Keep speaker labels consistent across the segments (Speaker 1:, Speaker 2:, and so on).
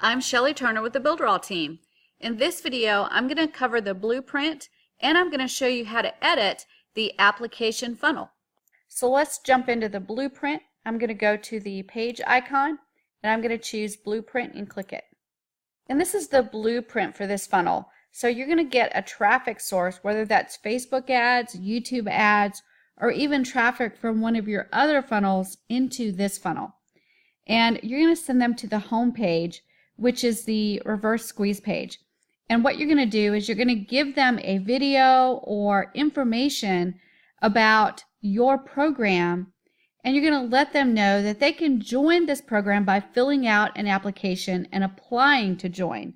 Speaker 1: I'm Shelly Turner with the Builderall team. In this video, I'm going to cover the blueprint and I'm going to show you how to edit the application funnel. So let's jump into the blueprint. I'm going to go to the page icon and I'm going to choose blueprint and click it. And this is the blueprint for this funnel. So you're going to get a traffic source, whether that's Facebook ads, YouTube ads, or even traffic from one of your other funnels into this funnel. And you're going to send them to the home page, which is the reverse squeeze page. And what you're going to do is you're going to give them a video or information about your program, and you're going to let them know that they can join this program by filling out an application and applying to join.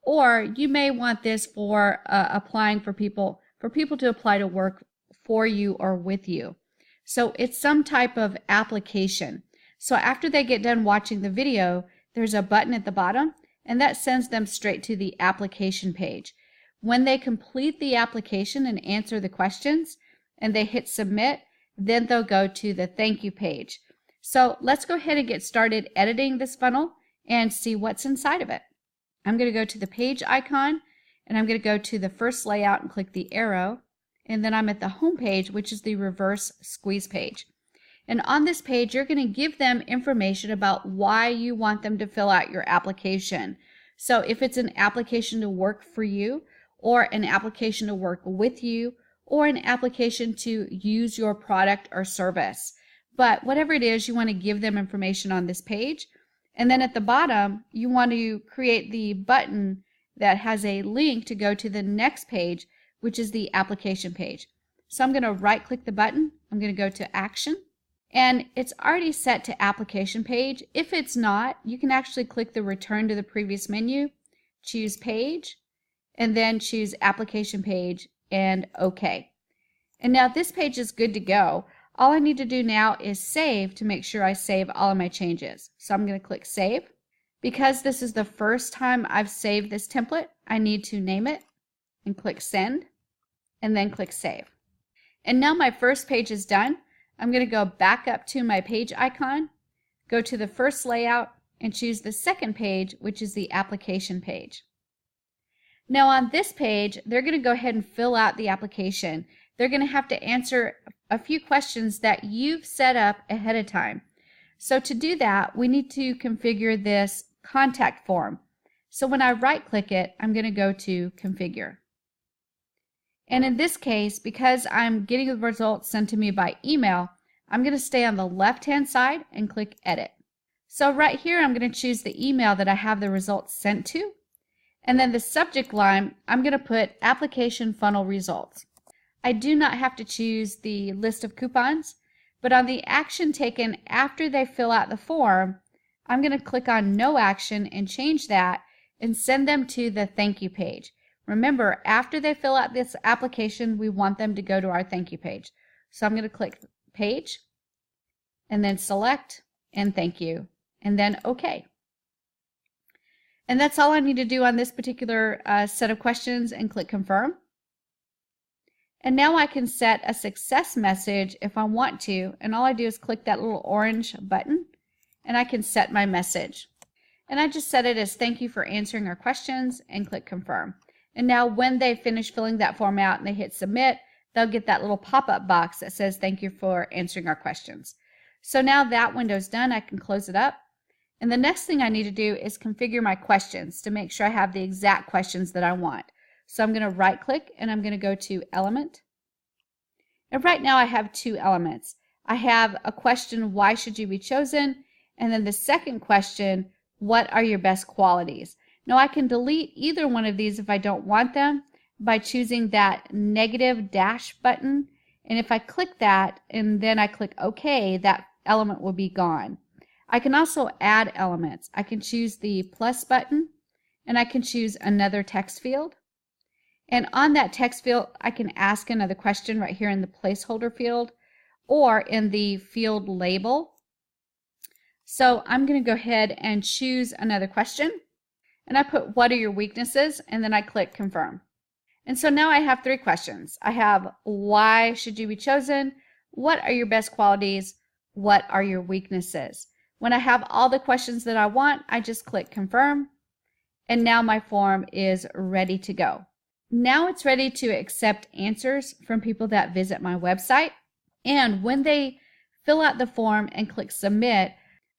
Speaker 1: Or you may want this for applying for people to apply to work for you or with you. So it's some type of application. So after they get done watching the video, there's a button at the bottom, and that sends them straight to the application page. When they complete the application and answer the questions, and they hit submit, then they'll go to the thank you page. So let's go ahead and get started editing this funnel and see what's inside of it. I'm going to go to the page icon, and I'm going to go to the first layout and click the arrow, and then I'm at the home page, which is the reverse squeeze page. And on this page, you're going to give them information about why you want them to fill out your application. So if it's an application to work for you, or an application to work with you, or an application to use your product or service. But whatever it is, you want to give them information on this page. And then at the bottom, you want to create the button that has a link to go to the next page, which is the application page. So I'm going to right click the button. I'm going to go to action. And it's already set to application page. If it's not, you can actually click the return to the previous menu, choose page, and then choose application page and OK. And now this page is good to go. All I need to do now is save to make sure I save all of my changes. So I'm going to click save. Because this is the first time I've saved this template, I need to name it and click send and then click save. And now my first page is done. I'm going to go back up to my page icon, go to the first layout, and choose the second page, which is the application page. Now on this page, they're going to go ahead and fill out the application. They're going to have to answer a few questions that you've set up ahead of time. So to do that, we need to configure this contact form. So when I right click it, I'm going to go to configure. And in this case, because I'm getting the results sent to me by email, I'm going to stay on the left-hand side and click edit. So right here, I'm going to choose the email that I have the results sent to. And then the subject line, I'm going to put application funnel results. I do not have to choose the list of coupons, but on the action taken after they fill out the form, I'm going to click on no action and change that and send them to the thank you page. Remember, after they fill out this application, we want them to go to our thank you page. So I'm going to click page and then select and thank you and then OK. And that's all I need to do on this particular set of questions and click confirm. And now I can set a success message if I want to, and all I do is click that little orange button and I can set my message. And I just set it as thank you for answering our questions and click confirm. And now when they finish filling that form out and they hit submit, they'll get that little pop-up box that says thank you for answering our questions. So now that window's done, I can close it up. And the next thing I need to do is configure my questions to make sure I have the exact questions that I want. So I'm going to right click and I'm going to go to element. And right now I have two elements. I have a question, why should you be chosen? And then the second question, what are your best qualities? Now I can delete either one of these if I don't want them by choosing that negative dash button. And if I click that and then I click OK, that element will be gone. I can also add elements. I can choose the plus button and I can choose another text field. And on that text field, I can ask another question right here in the placeholder field or in the field label. So I'm going to go ahead and choose another question. And I put, what are your weaknesses? And then I click confirm. And so now I have three questions. I have, why should you be chosen? What are your best qualities? What are your weaknesses? When I have all the questions that I want, I just click confirm and now my form is ready to go. Now it's ready to accept answers from people that visit my website, and when they fill out the form and click submit,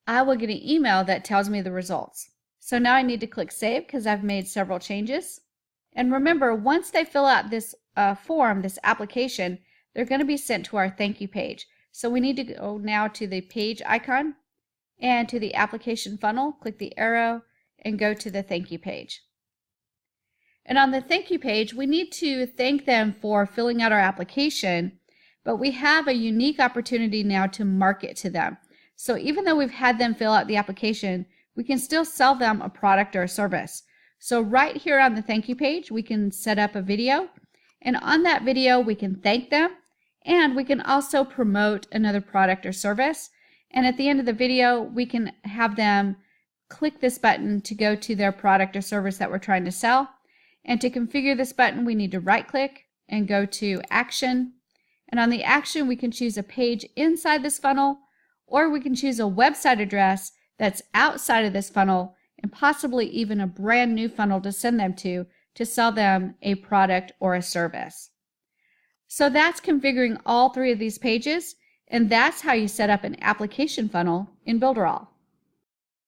Speaker 1: I will get an email that tells me the results. So now I need to click save because I've made several changes. And remember, once they fill out this form, this application, they're going to be sent to our thank you page. So we need to go now to the page icon and to the application funnel, click the arrow and go to the thank you page. And on the thank you page, we need to thank them for filling out our application, but we have a unique opportunity now to market to them. So even though we've had them fill out the application, we can still sell them a product or a service. So right here on the thank you page, we can set up a video, and on that video we can thank them, and we can also promote another product or service. And at the end of the video, we can have them click this button to go to their product or service that we're trying to sell. And to configure this button, we need to right click and go to action. And on the action, we can choose a page inside this funnel, or we can choose a website address that's outside of this funnel, and possibly even a brand new funnel to send them to sell them a product or a service. So that's configuring all three of these pages, and that's how you set up an application funnel in Builderall.